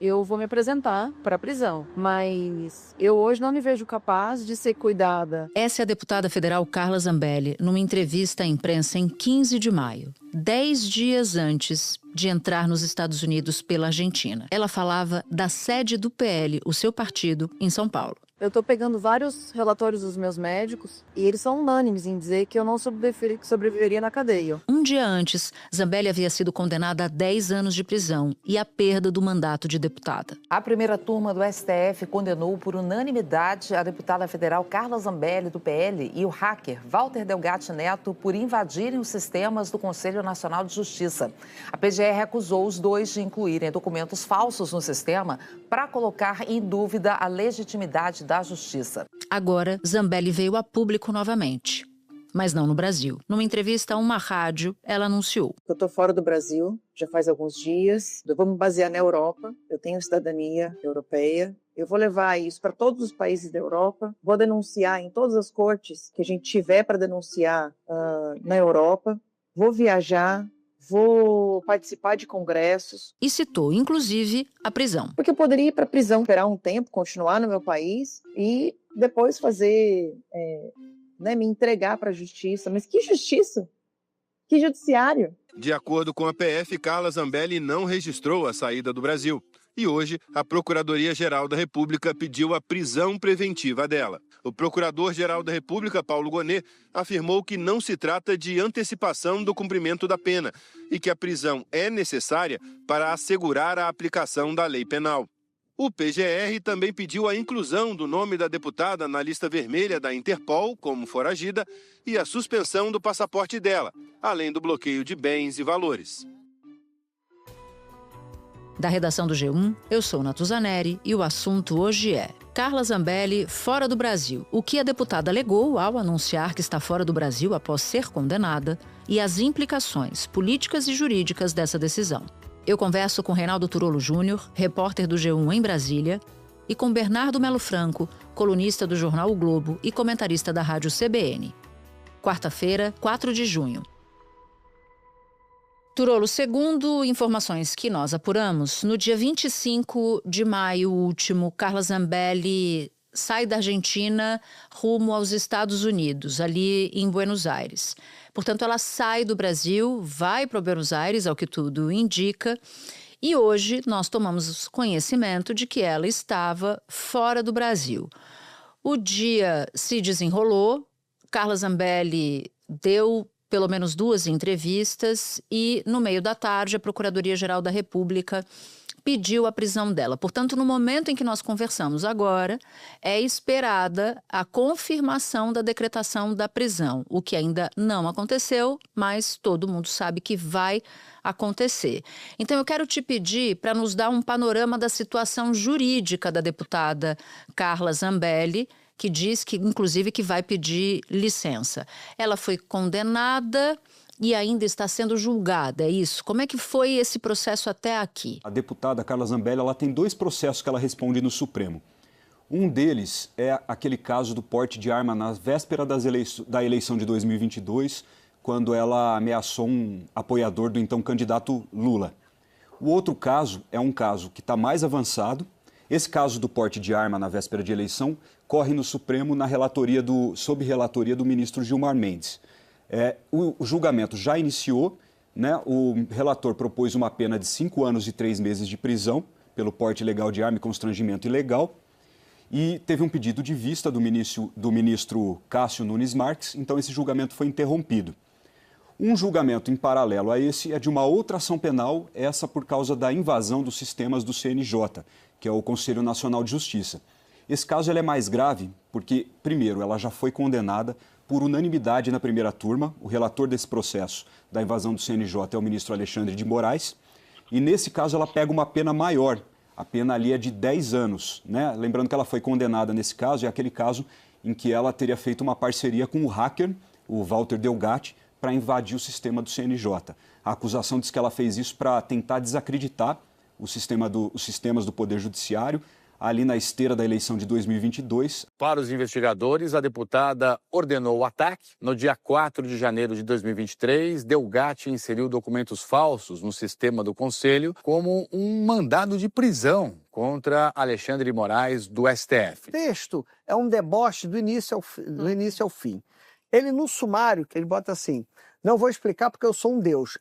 eu vou me apresentar para a prisão, mas eu hoje não me vejo capaz de ser cuidada. Essa é a deputada federal Carla Zambelli, numa entrevista à imprensa em 15 de maio, 10 dias antes de entrar nos Estados Unidos pela Argentina. Ela falava da sede do PL, o seu partido, em São Paulo. Eu tô pegando vários relatórios dos meus médicos e eles são unânimes em dizer que eu não sobreviveria na cadeia. Um dia antes, Zambelli havia sido condenada a 10 anos de prisão e a perda do mandato de deputada. A primeira turma do STF condenou por unanimidade a deputada federal Carla Zambelli, do PL, e o hacker Walter Delgatti Neto por invadirem os sistemas do Conselho Nacional de Justiça. A PGR acusou os dois de incluírem documentos falsos no sistema para colocar em dúvida a legitimidade da justiça. Agora, Zambelli veio a público novamente, mas não no Brasil. Numa entrevista a uma rádio, ela anunciou: Eu tô fora do Brasil já faz alguns dias. Eu vou me basear na Europa. Eu tenho cidadania europeia. Eu vou levar isso para todos os países da Europa. Vou denunciar em todas as cortes que a gente tiver para denunciar na Europa. Vou viajar. Vou participar de congressos. E citou, inclusive, a prisão. Porque eu poderia ir para a prisão, esperar um tempo, continuar no meu país e depois fazer, me entregar para a justiça. Mas que justiça? Que judiciário? De acordo com a PF, Carla Zambelli não registrou a saída do Brasil. E hoje, a Procuradoria-Geral da República pediu a prisão preventiva dela. O Procurador-Geral da República, Paulo Gonet, afirmou que não se trata de antecipação do cumprimento da pena e que a prisão é necessária para assegurar a aplicação da lei penal. O PGR também pediu a inclusão do nome da deputada na lista vermelha da Interpol como foragida e a suspensão do passaporte dela, além do bloqueio de bens e valores. Da redação do G1, eu sou Natuzaneri e o assunto hoje é Carla Zambelli fora do Brasil. O que a deputada alegou ao anunciar que está fora do Brasil após ser condenada e as implicações políticas e jurídicas dessa decisão. Eu converso com Reinaldo Turolo Júnior, repórter do G1 em Brasília, e com Bernardo Melo Franco, colunista do jornal O Globo e comentarista da rádio CBN. Quarta-feira, 4 de junho. Turolo, segundo informações que nós apuramos, no dia 25 de maio último, Carla Zambelli sai da Argentina rumo aos Estados Unidos, ali em Buenos Aires. Portanto, ela sai do Brasil, vai para Buenos Aires, ao que tudo indica, e hoje nós tomamos conhecimento de que ela estava fora do Brasil. O dia se desenrolou, Carla Zambelli deu pelo menos 2 entrevistas e, no meio da tarde, a Procuradoria-Geral da República pediu a prisão dela. Portanto, no momento em que nós conversamos agora, é esperada a confirmação da decretação da prisão, o que ainda não aconteceu, mas todo mundo sabe que vai acontecer. Então, eu quero te pedir para nos dar um panorama da situação jurídica da deputada Carla Zambelli, que diz que, inclusive, que vai pedir licença. Ela foi condenada e ainda está sendo julgada, é isso? Como é que foi esse processo até aqui? A deputada Carla Zambelli, ela tem 2 processos que ela responde no Supremo. Um deles é aquele caso do porte de arma na véspera da eleição de 2022, quando ela ameaçou um apoiador do então candidato Lula. O outro caso é um caso que está mais avançado. Esse caso do porte de arma na véspera de eleição corre no Supremo sob relatoria do ministro Gilmar Mendes. O julgamento já iniciou, né? O relator propôs uma pena de 5 anos e 3 meses de prisão pelo porte ilegal de arma e constrangimento ilegal e teve um pedido de vista do ministro Cássio Nunes Marques, então esse julgamento foi interrompido. Um julgamento em paralelo a esse é de uma outra ação penal, essa por causa da invasão dos sistemas do CNJ, que é o Conselho Nacional de Justiça. Esse caso é mais grave porque, primeiro, ela já foi condenada por unanimidade na primeira turma. O relator desse processo da invasão do CNJ é o ministro Alexandre de Moraes. E, nesse caso, ela pega uma pena maior. A pena ali é de 10 anos. Né? Lembrando que ela foi condenada nesse caso, é aquele caso em que ela teria feito uma parceria com o hacker, o Walter Delgatti, para invadir o sistema do CNJ. A acusação diz que ela fez isso para tentar desacreditar os sistemas do Poder Judiciário, ali na esteira da eleição de 2022. Para os investigadores, a deputada ordenou o ataque. No dia 4 de janeiro de 2023, Delgatti inseriu documentos falsos no sistema do Conselho como um mandado de prisão contra Alexandre de Moraes, do STF. O texto é um deboche do início ao fim. Ele, no sumário, que ele bota assim, não vou explicar porque eu sou um deus,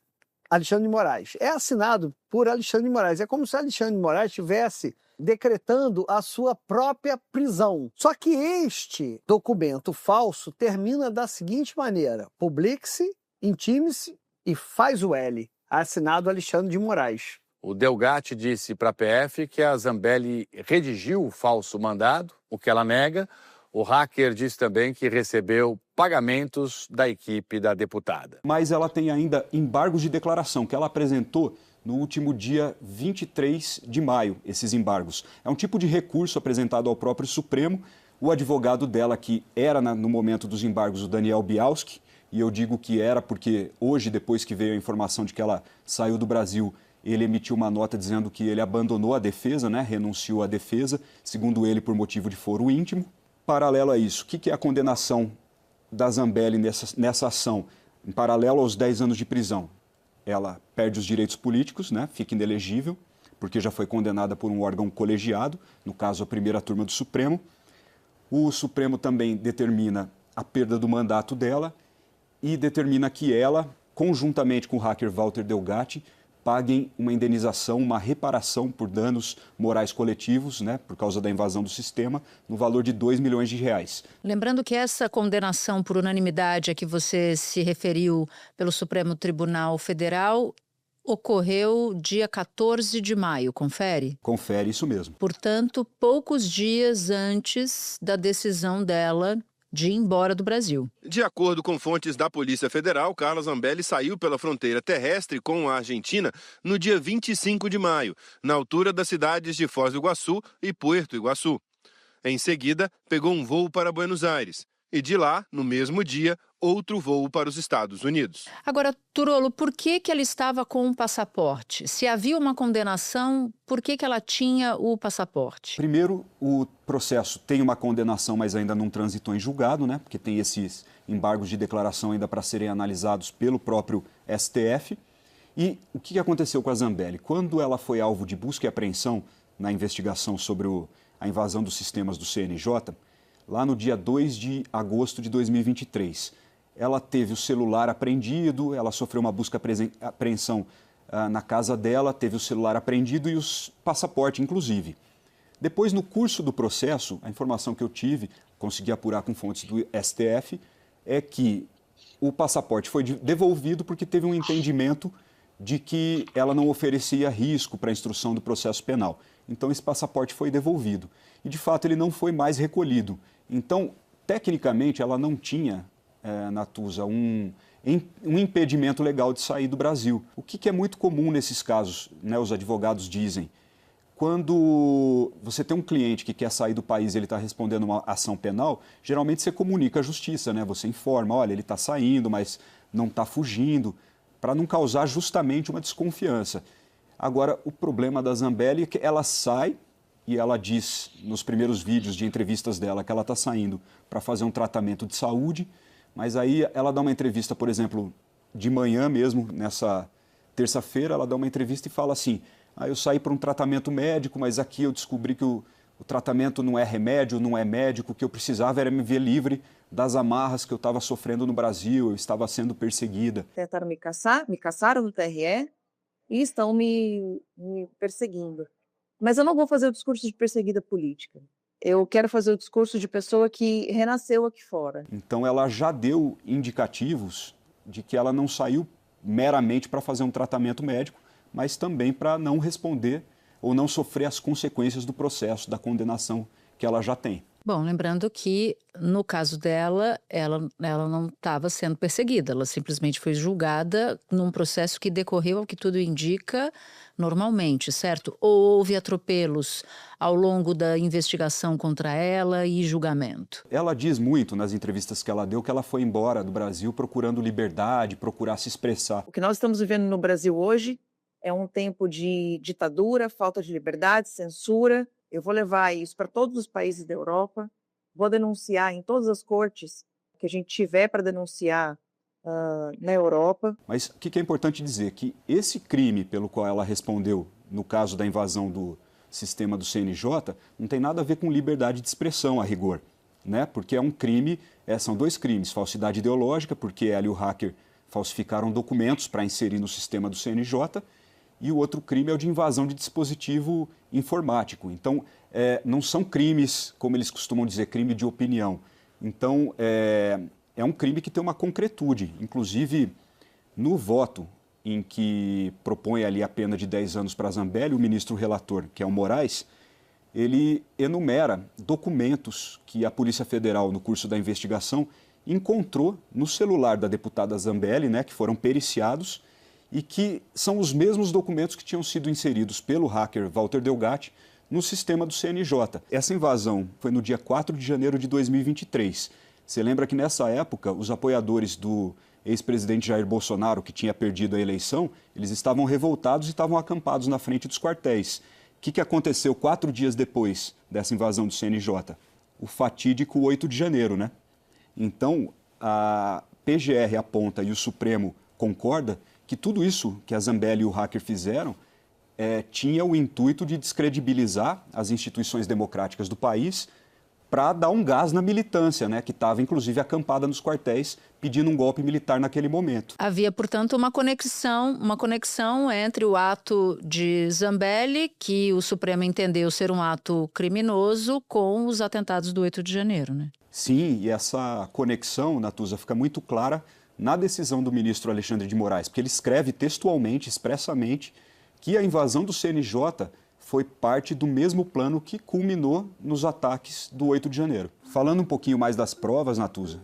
Alexandre de Moraes. É assinado por Alexandre de Moraes. É como se Alexandre de Moraes estivesse decretando a sua própria prisão. Só que este documento falso termina da seguinte maneira: publique-se, intime-se e faz o L. Assinado Alexandre de Moraes. O Delgatti disse para a PF que a Zambelli redigiu o falso mandado, o que ela nega. O hacker diz também que recebeu pagamentos da equipe da deputada. Mas ela tem ainda embargos de declaração que ela apresentou no último dia 23 de maio, esses embargos. É um tipo de recurso apresentado ao próprio Supremo. O advogado dela, que era no momento dos embargos, o Daniel Bialski, e eu digo que era porque hoje, depois que veio a informação de que ela saiu do Brasil, ele emitiu uma nota dizendo que ele abandonou a defesa, renunciou à defesa, segundo ele, por motivo de foro íntimo. Paralelo a isso, o que é a condenação da Zambelli nessa ação? Em paralelo aos 10 anos de prisão, ela perde os direitos políticos, fica inelegível, porque já foi condenada por um órgão colegiado, no caso a primeira turma do Supremo. O Supremo também determina a perda do mandato dela e determina que ela, conjuntamente com o hacker Walter Delgatti, paguem uma indenização, uma reparação por danos morais coletivos, por causa da invasão do sistema, no valor de R$2 milhões. Lembrando que essa condenação por unanimidade a que você se referiu pelo Supremo Tribunal Federal ocorreu dia 14 de maio, confere? Confere, isso mesmo. Portanto, poucos dias antes da decisão dela de ir embora do Brasil. De acordo com fontes da Polícia Federal, Carla Zambelli saiu pela fronteira terrestre com a Argentina no dia 25 de maio, na altura das cidades de Foz do Iguaçu e Puerto Iguaçu. Em seguida, pegou um voo para Buenos Aires e de lá, no mesmo dia, outro voo para os Estados Unidos. Agora, Turolo, por que ela estava com um passaporte? Se havia uma condenação, por que ela tinha o passaporte? Primeiro, o processo tem uma condenação, mas ainda não transitou em julgado, porque tem esses embargos de declaração ainda para serem analisados pelo próprio STF. E o que aconteceu com a Zambelli? Quando ela foi alvo de busca e apreensão na investigação sobre a invasão dos sistemas do CNJ, lá no dia 2 de agosto de 2023, ela teve o celular apreendido, ela sofreu uma busca e apreensão na casa dela, teve o celular apreendido e o passaporte, inclusive. Depois, no curso do processo, a informação que eu tive, consegui apurar com fontes do STF, é que o passaporte foi devolvido porque teve um entendimento de que ela não oferecia risco para a instrução do processo penal. Então, esse passaporte foi devolvido. E, de fato, ele não foi mais recolhido. Então, tecnicamente, ela não tinha, Natuza, um impedimento legal de sair do Brasil. O que é muito comum nesses casos, os advogados dizem. Quando você tem um cliente que quer sair do país e ele está respondendo uma ação penal, geralmente você comunica à justiça, você informa, olha, ele está saindo, mas não está fugindo, para não causar justamente uma desconfiança. Agora, o problema da Zambelli é que ela sai e ela diz nos primeiros vídeos de entrevistas dela que ela está saindo para fazer um tratamento de saúde, mas aí ela dá uma entrevista, por exemplo, de manhã mesmo, nessa terça-feira, ela dá uma entrevista e fala assim, eu saí para um tratamento médico, mas aqui eu descobri que o tratamento não é remédio, não é médico, o que eu precisava era me ver livre das amarras que eu estava sofrendo no Brasil, eu estava sendo perseguida. Tentaram me caçaram no TRE e estão me perseguindo. Mas eu não vou fazer o discurso de perseguida política. Eu quero fazer o discurso de pessoa que renasceu aqui fora. Então ela já deu indicativos de que ela não saiu meramente para fazer um tratamento médico, mas também para não responder ou não sofrer as consequências do processo, da condenação que ela já tem. Bom, lembrando que, no caso dela, ela não estava sendo perseguida, ela simplesmente foi julgada num processo que decorreu, ao que tudo indica, normalmente, certo? Ou houve atropelos ao longo da investigação contra ela e julgamento? Ela diz muito nas entrevistas que ela deu que ela foi embora do Brasil procurando liberdade, procurar se expressar. O que nós estamos vivendo no Brasil hoje é um tempo de ditadura, falta de liberdade, censura, Eu vou levar isso para todos os países da Europa, vou denunciar em todas as cortes que a gente tiver para denunciar na Europa. Mas o que é importante dizer? Que esse crime pelo qual ela respondeu, no caso da invasão do sistema do CNJ, não tem nada a ver com liberdade de expressão, a rigor, né? Porque é um crime, são dois crimes, falsidade ideológica, porque ela e o hacker falsificaram documentos para inserir no sistema do CNJ, e o outro crime é o de invasão de dispositivo informático. Então, não são crimes, como eles costumam dizer, crime de opinião. Então, é um crime que tem uma concretude. Inclusive, no voto em que propõe ali a pena de 10 anos para Zambelli, o ministro relator, que é o Moraes, ele enumera documentos que a Polícia Federal, no curso da investigação, encontrou no celular da deputada Zambelli, né, que foram periciados, e que são os mesmos documentos que tinham sido inseridos pelo hacker Walter Delgatti no sistema do CNJ. Essa invasão foi no dia 4 de janeiro de 2023. Você lembra que nessa época os apoiadores do ex-presidente Jair Bolsonaro, que tinha perdido a eleição, eles estavam revoltados e estavam acampados na frente dos quartéis. O que aconteceu 4 dias depois dessa invasão do CNJ? O fatídico 8 de janeiro, né? Então, a PGR aponta e o Supremo concorda que tudo isso que a Zambelli e o hacker fizeram tinha o intuito de descredibilizar as instituições democráticas do país para dar um gás na militância, né, que estava inclusive acampada nos quartéis pedindo um golpe militar naquele momento. Havia, portanto, uma conexão entre o ato de Zambelli, que o Supremo entendeu ser um ato criminoso, com os atentados do 8 de janeiro, né? Sim, e essa conexão, Natuza, fica muito clara na decisão do ministro Alexandre de Moraes, porque ele escreve textualmente, expressamente, que a invasão do CNJ foi parte do mesmo plano que culminou nos ataques do 8 de janeiro. Falando um pouquinho mais das provas, Natuza,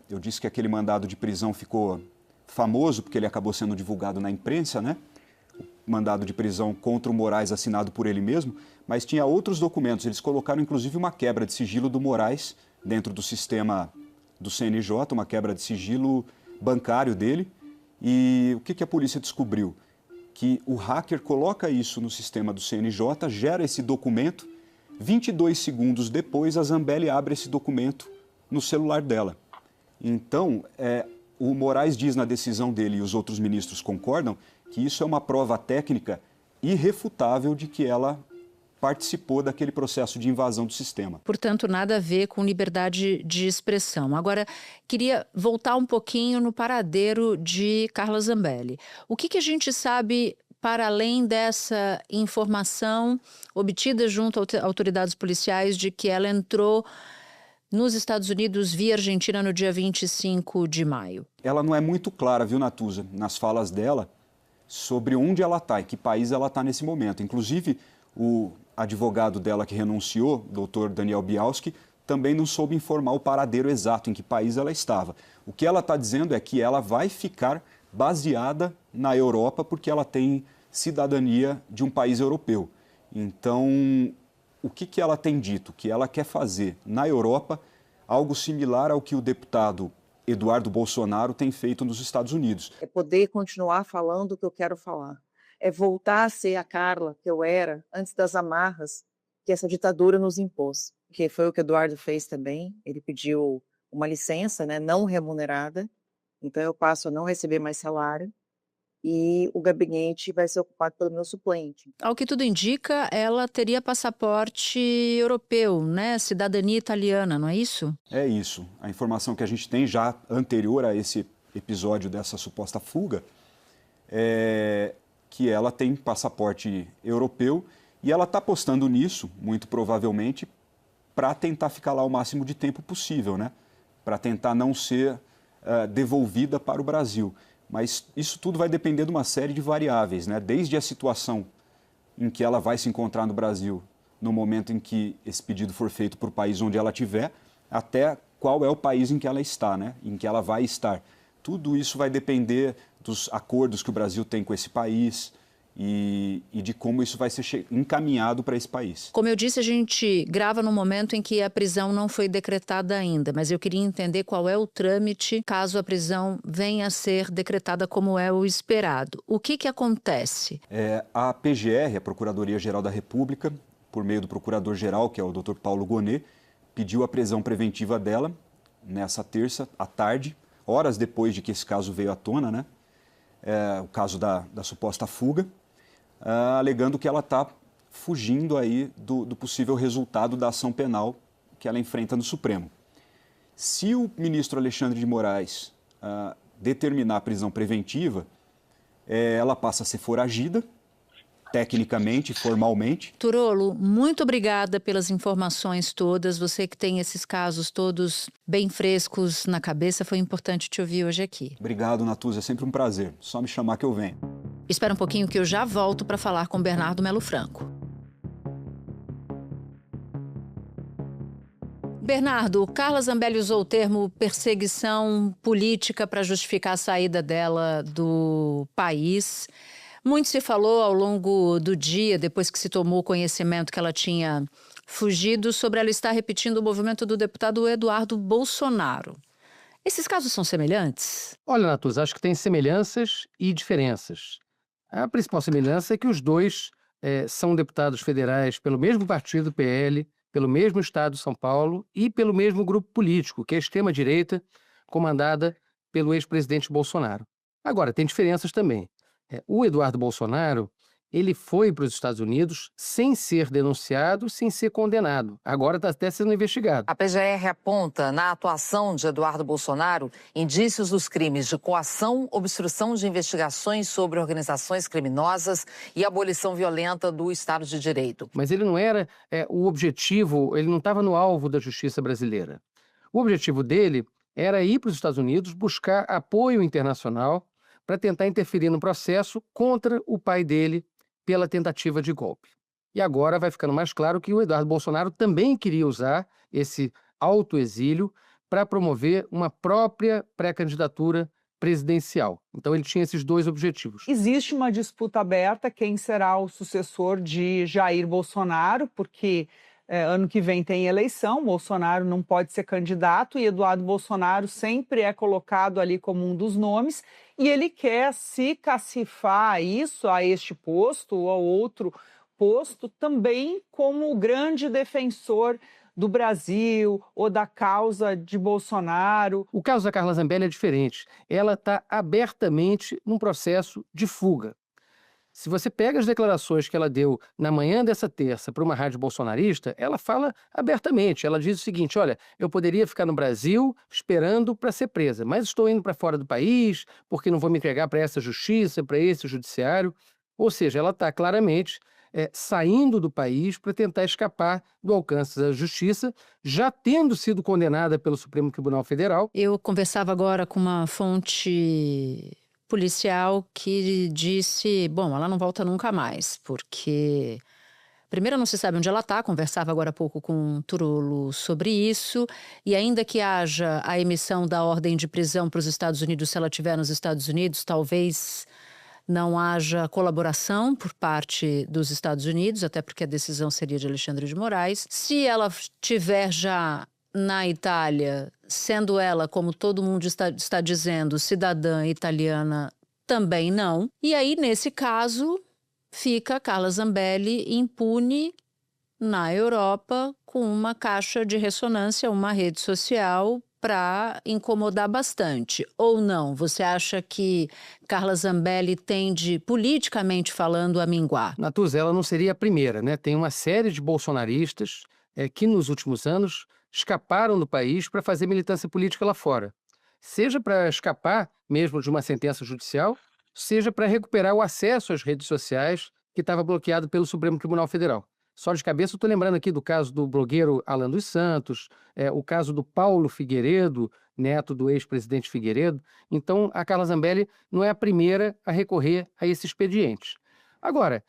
eu disse que aquele mandado de prisão ficou famoso porque ele acabou sendo divulgado na imprensa, né? O mandado de prisão contra o Moraes assinado por ele mesmo, mas tinha outros documentos. Eles colocaram inclusive uma quebra de sigilo do Moraes dentro do sistema do CNJ, uma quebra de sigilo bancário dele. E o que a polícia descobriu? Que o hacker coloca isso no sistema do CNJ, gera esse documento, 22 segundos depois a Zambelli abre esse documento no celular dela. Então, o Moraes diz na decisão dele, e os outros ministros concordam, que isso é uma prova técnica irrefutável de que ela participou daquele processo de invasão do sistema. Portanto, nada a ver com liberdade de expressão. Agora, queria voltar um pouquinho no paradeiro de Carla Zambelli. O que a gente sabe para além dessa informação obtida junto a autoridades policiais de que ela entrou nos Estados Unidos via Argentina no dia 25 de maio? Ela não é muito clara, viu, Natuza, nas falas dela, sobre onde ela está e que país ela está nesse momento. Inclusive, o advogado dela que renunciou, doutor Daniel Bialski, também não soube informar o paradeiro exato em que país ela estava. O que ela está dizendo é que ela vai ficar baseada na Europa porque ela tem cidadania de um país europeu. Então, o que ela tem dito? Que ela quer fazer na Europa algo similar ao que o deputado Eduardo Bolsonaro tem feito nos Estados Unidos. É poder continuar falando o que eu quero falar. É voltar a ser a Carla que eu era antes das amarras que essa ditadura nos impôs. Que foi o que o Eduardo fez também. Ele pediu uma licença, né, não remunerada. Então eu passo a não receber mais salário. E o gabinete vai ser ocupado pelo meu suplente. Ao que tudo indica, ela teria passaporte europeu, né? Cidadania italiana, não é isso? É isso. A informação que a gente tem já anterior a esse episódio dessa suposta fuga é que ela tem passaporte europeu e ela está apostando nisso, muito provavelmente, para tentar ficar lá o máximo de tempo possível, né? Para tentar não ser devolvida para o Brasil. Mas isso tudo vai depender de uma série de variáveis, né? Desde a situação em que ela vai se encontrar no Brasil, no momento em que esse pedido for feito para o país onde ela estiver, até qual é o país em que ela está, né? Em que ela vai estar. Tudo isso vai depender dos acordos que o Brasil tem com esse país e de como isso vai ser encaminhado para esse país. Como eu disse, a gente grava no momento em que a prisão não foi decretada ainda, mas eu queria entender qual é o trâmite caso a prisão venha a ser decretada como é o esperado. O que acontece? A PGR, a Procuradoria-Geral da República, por meio do procurador-geral, que é o Dr. Paulo Gonet, pediu a prisão preventiva dela nessa terça à tarde, horas depois de que esse caso veio à tona, né? O caso da suposta fuga, alegando que ela está fugindo aí do possível resultado da ação penal que ela enfrenta no Supremo. Se o ministro Alexandre de Moraes determinar a prisão preventiva, ela passa a ser foragida, tecnicamente, formalmente. Turolo, muito obrigada pelas informações todas. Você que tem esses casos todos bem frescos na cabeça, foi importante te ouvir hoje aqui. Obrigado, Natuza, é sempre um prazer. Só me chamar que eu venho. Espera um pouquinho que eu já volto para falar com Bernardo Melo Franco. Bernardo, Carla Zambelli usou o termo perseguição política para justificar a saída dela do país. Muito se falou ao longo do dia, depois que se tomou conhecimento que ela tinha fugido, sobre ela estar repetindo o movimento do deputado Eduardo Bolsonaro. Esses casos são semelhantes? Olha, Natuza, acho que tem semelhanças e diferenças. A principal semelhança é que os dois são deputados federais pelo mesmo partido, PL, pelo mesmo estado de São Paulo e pelo mesmo grupo político, que é a extrema-direita, comandada pelo ex-presidente Bolsonaro. Agora, tem diferenças também. O Eduardo Bolsonaro, ele foi para os Estados Unidos sem ser denunciado, sem ser condenado. Agora está até sendo investigado. A PGR aponta na atuação de Eduardo Bolsonaro indícios dos crimes de coação, obstrução de investigações sobre organizações criminosas e abolição violenta do Estado de Direito. Mas ele não era o objetivo, ele não estava no alvo da justiça brasileira. O objetivo dele era ir para os Estados Unidos buscar apoio internacional para tentar interferir no processo contra o pai dele pela tentativa de golpe. E agora vai ficando mais claro que o Eduardo Bolsonaro também queria usar esse autoexílio para promover uma própria pré-candidatura presidencial. Então ele tinha esses dois objetivos. Existe uma disputa aberta quem será o sucessor de Jair Bolsonaro, porque ano que vem tem eleição, Bolsonaro não pode ser candidato e Eduardo Bolsonaro sempre é colocado ali como um dos nomes e ele quer se cacifar a este posto ou a outro posto também como o grande defensor do Brasil ou da causa de Bolsonaro. O caso da Carla Zambelli é diferente. Ela está abertamente num processo de fuga. Se você pega as declarações que ela deu na manhã dessa terça para uma rádio bolsonarista, ela fala abertamente. Ela diz o seguinte: olha, eu poderia ficar no Brasil esperando para ser presa, mas estou indo para fora do país porque não vou me entregar para essa justiça, para esse judiciário. Ou seja, ela está claramente saindo do país para tentar escapar do alcance da justiça, já tendo sido condenada pelo Supremo Tribunal Federal. Eu conversava agora com uma fonte policial que disse, bom, ela não volta nunca mais, porque primeiro não se sabe onde ela está, conversava agora há pouco com o Turolo sobre isso, e ainda que haja a emissão da ordem de prisão para os Estados Unidos, se ela estiver nos Estados Unidos, talvez não haja colaboração por parte dos Estados Unidos, até porque a decisão seria de Alexandre de Moraes. Se ela estiver já na Itália, sendo ela, como todo mundo está dizendo, cidadã italiana, também não. E aí, nesse caso, fica Carla Zambelli impune na Europa com uma caixa de ressonância, uma rede social para incomodar bastante. Ou não? Você acha que Carla Zambelli tende, politicamente falando, a minguar? Natuza, ela não seria a primeira, né? Tem uma série de bolsonaristas que nos últimos anos escaparam do país para fazer militância política lá fora. Seja para escapar mesmo de uma sentença judicial, seja para recuperar o acesso às redes sociais que estava bloqueado pelo Supremo Tribunal Federal. Só de cabeça eu estou lembrando aqui do caso do blogueiro Alan dos Santos, o caso do Paulo Figueiredo, neto do ex-presidente Figueiredo. Então, a Carla Zambelli não é a primeira a recorrer a esse expediente. Agora,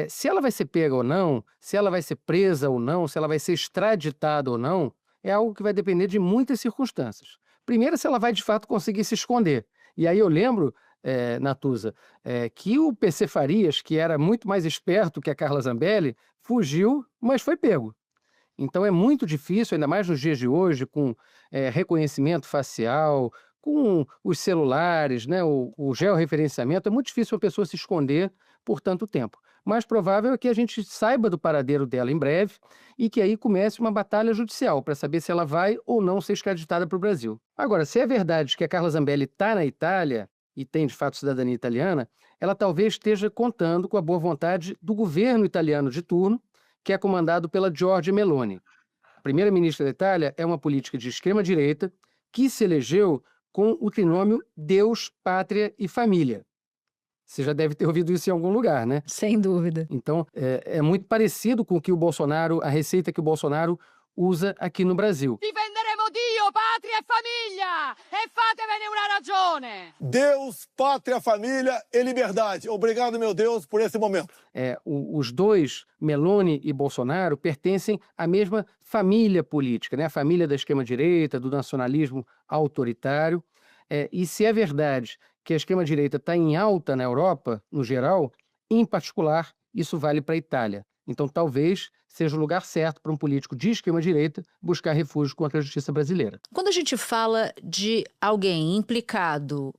se ela vai ser pega ou não, se ela vai ser presa ou não, se ela vai ser extraditada ou não, é algo que vai depender de muitas circunstâncias. Primeiro, se ela vai de fato conseguir se esconder. E aí eu lembro, Natuza, que o PC Farias, que era muito mais esperto que a Carla Zambelli, fugiu, mas foi pego. Então é muito difícil, ainda mais nos dias de hoje, com reconhecimento facial, com os celulares, né, o georreferenciamento, é muito difícil uma pessoa se esconder por tanto tempo. O mais provável é que a gente saiba do paradeiro dela em breve e que aí comece uma batalha judicial para saber se ela vai ou não ser extraditada para o Brasil. Agora, se é verdade que a Carla Zambelli está na Itália e tem, de fato, cidadania italiana, ela talvez esteja contando com a boa vontade do governo italiano de turno, que é comandado pela Giorgia Meloni. A primeira-ministra da Itália é uma política de extrema-direita que se elegeu com o trinômio Deus, Pátria e Família. Você já deve ter ouvido isso em algum lugar, né? Sem dúvida. Então, é muito parecido com o que a receita que o Bolsonaro usa aqui no Brasil. Difenderemo Dio, pátria e família! E fatevene una ragione! Deus, pátria, família e liberdade. Obrigado, meu Deus, por esse momento. Os dois, Meloni e Bolsonaro, pertencem à mesma família política, né? A família da extrema-direita, do nacionalismo autoritário. E se é verdade que a extrema-direita está em alta na Europa, no geral, em particular, isso vale para a Itália. Então, talvez seja o lugar certo para um político de extrema-direita buscar refúgio contra a justiça brasileira. Quando a gente fala de alguém implicado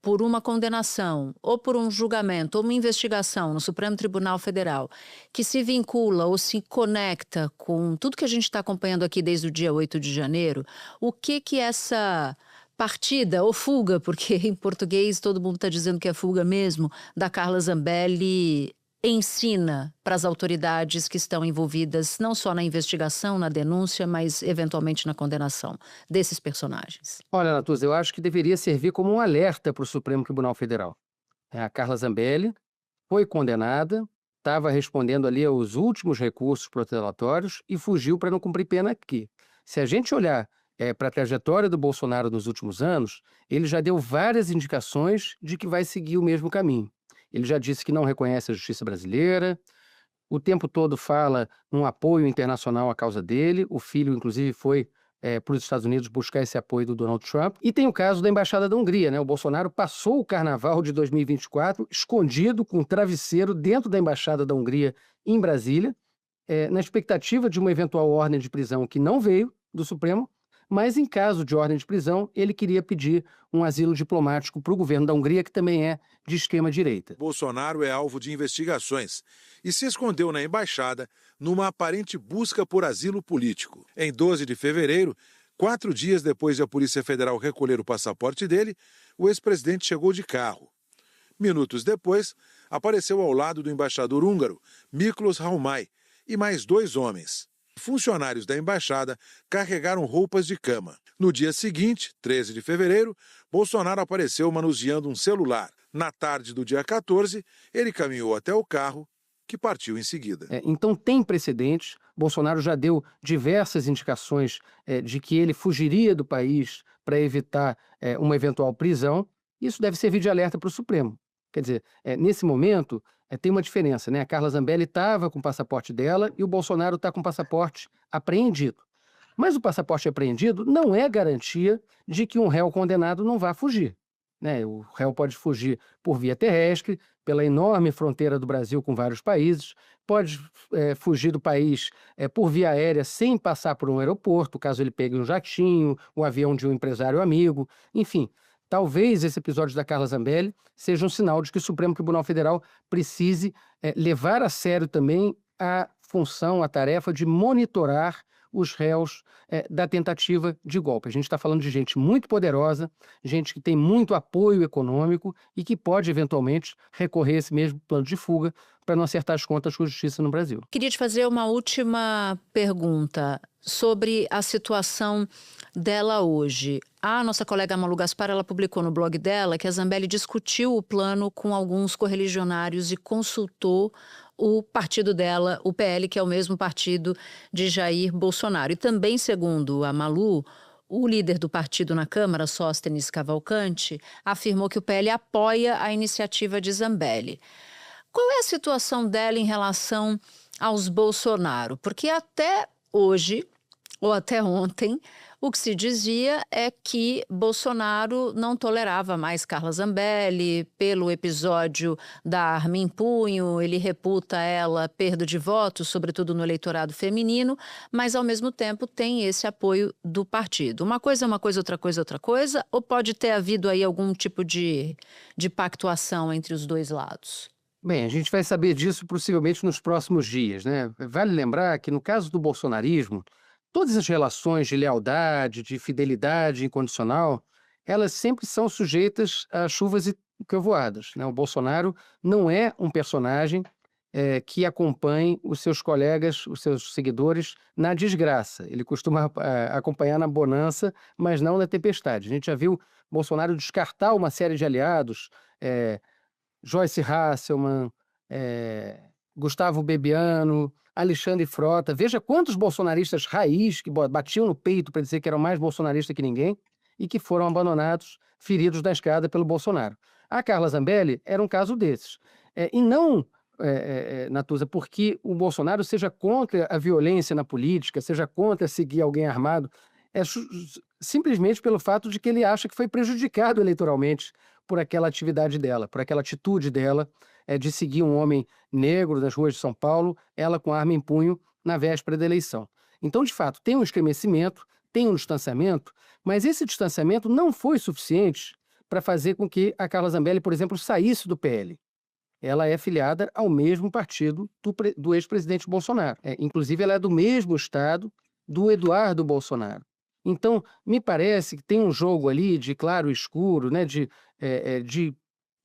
por uma condenação ou por um julgamento ou uma investigação no Supremo Tribunal Federal que se vincula ou se conecta com tudo que a gente está acompanhando aqui desde o dia 8 de janeiro, o que essa partida ou fuga, porque em português todo mundo está dizendo que é fuga mesmo, da Carla Zambelli ensina para as autoridades que estão envolvidas não só na investigação, na denúncia, mas eventualmente na condenação desses personagens? Olha, Natuza, eu acho que deveria servir como um alerta para o Supremo Tribunal Federal. A Carla Zambelli foi condenada, estava respondendo ali aos últimos recursos protelatórios e fugiu para não cumprir pena aqui. Se a gente olhar para a trajetória do Bolsonaro nos últimos anos, ele já deu várias indicações de que vai seguir o mesmo caminho. Ele já disse que não reconhece a justiça brasileira, o tempo todo fala num apoio internacional à causa dele, o filho, inclusive, foi para os Estados Unidos buscar esse apoio do Donald Trump. E tem o caso da Embaixada da Hungria, né? O Bolsonaro passou o carnaval de 2024 escondido com um travesseiro dentro da Embaixada da Hungria em Brasília, na expectativa de uma eventual ordem de prisão que não veio do Supremo, mas em caso de ordem de prisão, ele queria pedir um asilo diplomático para o governo da Hungria, que também é de esquema-direita. Bolsonaro é alvo de investigações e se escondeu na embaixada numa aparente busca por asilo político. Em 12 de fevereiro, 4 dias depois de a Polícia Federal recolher o passaporte dele, o ex-presidente chegou de carro. Minutos depois, apareceu ao lado do embaixador húngaro, Miklos Raumai, e mais 2 homens. Funcionários da embaixada carregaram roupas de cama. No dia seguinte, 13 de fevereiro, Bolsonaro apareceu manuseando um celular. Na tarde do dia 14, ele caminhou até o carro, que partiu em seguida. Então tem precedentes. Bolsonaro já deu diversas indicações de que ele fugiria do país para evitar uma eventual prisão. Isso deve servir de alerta para o Supremo. Quer dizer, nesse momento, tem uma diferença, né? A Carla Zambelli estava com o passaporte dela e o Bolsonaro está com o passaporte apreendido. Mas o passaporte apreendido não é garantia de que um réu condenado não vá fugir, né? O réu pode fugir por via terrestre, pela enorme fronteira do Brasil com vários países, pode fugir do país por via aérea sem passar por um aeroporto, caso ele pegue um jatinho, um avião de um empresário amigo, enfim. Talvez esse episódio da Carla Zambelli seja um sinal de que o Supremo Tribunal Federal precise levar a sério também a função, a tarefa de monitorar os réus da tentativa de golpe. A gente está falando de gente muito poderosa, gente que tem muito apoio econômico e que pode, eventualmente, recorrer a esse mesmo plano de fuga para não acertar as contas com a justiça no Brasil. Queria te fazer uma última pergunta sobre a situação dela hoje. A nossa colega Malu Gaspar, ela publicou no blog dela que a Zambelli discutiu o plano com alguns correligionários e consultou o partido dela, o PL, que é o mesmo partido de Jair Bolsonaro. E também, segundo a Malu, o líder do partido na Câmara, Sóstenes Cavalcante, afirmou que o PL apoia a iniciativa de Zambelli. Qual é a situação dela em relação aos Bolsonaro? Porque até hoje, ou até ontem, o que se dizia é que Bolsonaro não tolerava mais Carla Zambelli pelo episódio da arma em punho, ele reputa ela perda de votos, sobretudo no eleitorado feminino, mas ao mesmo tempo tem esse apoio do partido. Uma coisa é uma coisa, outra coisa é outra coisa, ou pode ter havido aí algum tipo de pactuação entre os dois lados? Bem, a gente vai saber disso possivelmente nos próximos dias, né? Vale lembrar que no caso do bolsonarismo, todas as relações de lealdade, de fidelidade incondicional, elas sempre são sujeitas a chuvas e trovoadas, né? O Bolsonaro não é um personagem que acompanhe os seus colegas, os seus seguidores na desgraça. Ele costuma acompanhar na bonança, mas não na tempestade. A gente já viu Bolsonaro descartar uma série de aliados, Joyce Hasselmann, Gustavo Bebiano, Alexandre Frota. Veja quantos bolsonaristas raiz que batiam no peito para dizer que eram mais bolsonaristas que ninguém e que foram abandonados, feridos na escada pelo Bolsonaro. A Carla Zambelli era um caso desses. E não, Natuza, porque o Bolsonaro seja contra a violência na política, seja contra seguir alguém armado, simplesmente pelo fato de que ele acha que foi prejudicado eleitoralmente por aquela atividade dela, por aquela atitude dela de seguir um homem negro nas ruas de São Paulo, ela com a arma em punho na véspera da eleição. Então, de fato, tem um estremecimento, tem um distanciamento, mas esse distanciamento não foi suficiente para fazer com que a Carla Zambelli, por exemplo, saísse do PL. Ela é filiada ao mesmo partido do ex-presidente Bolsonaro. Inclusive, ela é do mesmo estado do Eduardo Bolsonaro. Então, me parece que tem um jogo ali de claro e escuro, né,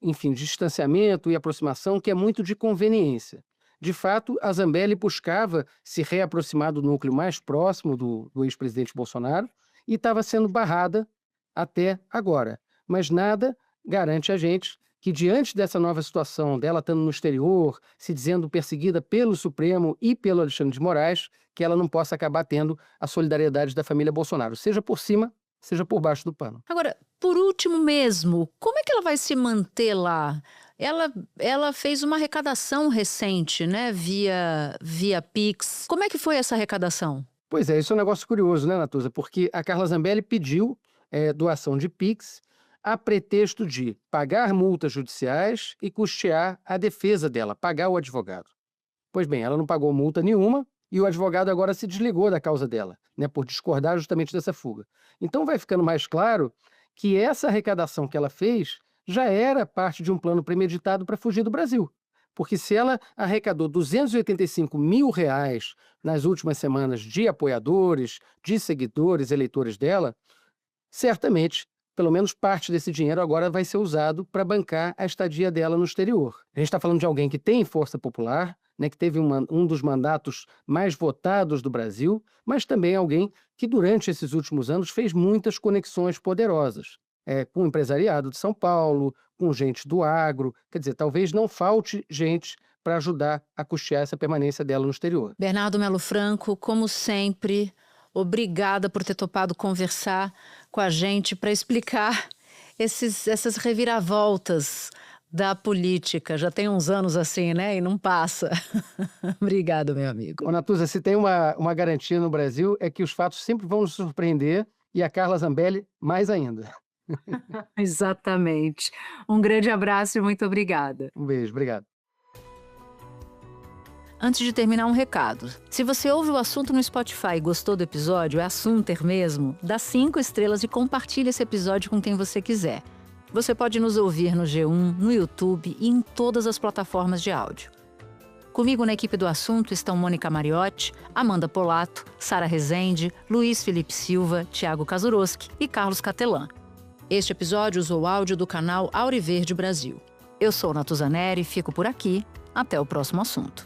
enfim, distanciamento e aproximação que é muito de conveniência. De fato, a Zambelli buscava se reaproximar do núcleo mais próximo do ex-presidente Bolsonaro e estava sendo barrada até agora. Mas nada garante a gente que, diante dessa nova situação dela estando no exterior, se dizendo perseguida pelo Supremo e pelo Alexandre de Moraes, que ela não possa acabar tendo a solidariedade da família Bolsonaro, seja por cima, seja por baixo do pano. Agora, por último mesmo, como é que ela vai se manter lá? Ela fez uma arrecadação recente, né, via Pix. Como é que foi essa arrecadação? Pois é, isso é um negócio curioso, né, Natuza? Porque a Carla Zambelli pediu doação de Pix a pretexto de pagar multas judiciais e custear a defesa dela, pagar o advogado. Pois bem, ela não pagou multa nenhuma e o advogado agora se desligou da causa dela, né, por discordar justamente dessa fuga. Então vai ficando mais claro que essa arrecadação que ela fez já era parte de um plano premeditado para fugir do Brasil. Porque se ela arrecadou R$285 mil nas últimas semanas de apoiadores, de seguidores, eleitores dela, certamente, pelo menos parte desse dinheiro agora vai ser usado para bancar a estadia dela no exterior. A gente está falando de alguém que tem força popular, né, que teve um dos mandatos mais votados do Brasil, mas também alguém que durante esses últimos anos fez muitas conexões poderosas, com o empresariado de São Paulo, com gente do agro. Quer dizer, talvez não falte gente para ajudar a custear essa permanência dela no exterior. Bernardo Melo Franco, como sempre, obrigada por ter topado conversar com a gente para explicar essas reviravoltas da política. Já tem uns anos assim, né? E não passa. Obrigado, meu amigo. Ô, Natuza, se tem uma garantia no Brasil é que os fatos sempre vão nos surpreender e a Carla Zambelli mais ainda. Exatamente. Um grande abraço e muito obrigada. Um beijo, obrigado. Antes de terminar, um recado. Se você ouve o assunto no Spotify e gostou do episódio, é assunter mesmo, dá 5 estrelas e compartilha esse episódio com quem você quiser. Você pode nos ouvir no G1, no YouTube e em todas as plataformas de áudio. Comigo na equipe do assunto estão Mônica Mariotti, Amanda Polato, Sara Rezende, Luiz Felipe Silva, Thiago Kazuroski e Carlos Catelan. Este episódio usou áudio do canal Auriverde Brasil. Eu sou Natuza Neri e fico por aqui. Até o próximo assunto.